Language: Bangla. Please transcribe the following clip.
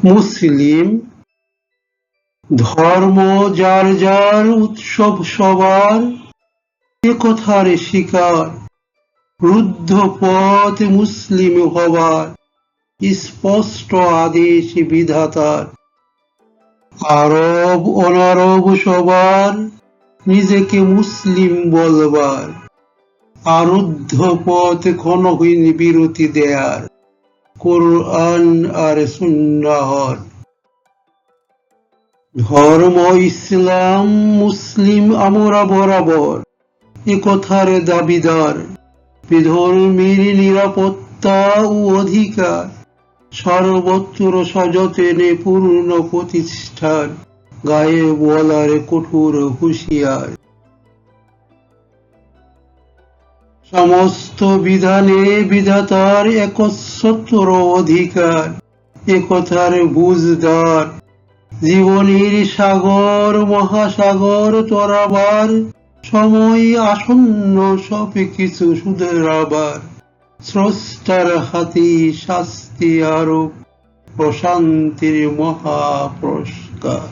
মুসলিম ধর্ম যার যার, উৎসব সবার, এ কথার শিকার। রুদ্ধ পথ মুসলিম হবার, স্পষ্ট আদেশ বিধাতার। আরব অনারব সবার, নিজেকে মুসলিম বলবার। আরুদ্ধ পথ ক্ষণহীন বিরতি দেয়ার, কোরআন আর সুন্নাহর। ধর্ম ইসলাম, মুসলিম আমরা বরাবর, এ কথার দাবিদার। বিধর্মীর নিরাপত্তা ও অধিকার, সর্বত্র সযত্নে পূর্ণ প্রতিষ্ঠার, গায়ে বলার কঠোর হুঁশিয়ার। সমস্ত বিধানে বিধাতার একচ্ছত্র অধিকার, এ কথার বুঝদার। জীবনের সাগর মহাসাগর তরাবার, সময় আসন্ন সব কিছু শুধরাবার। স্রষ্টার হাতে শাস্তি আরোপ, প্রশান্তির মহাপুরস্কার।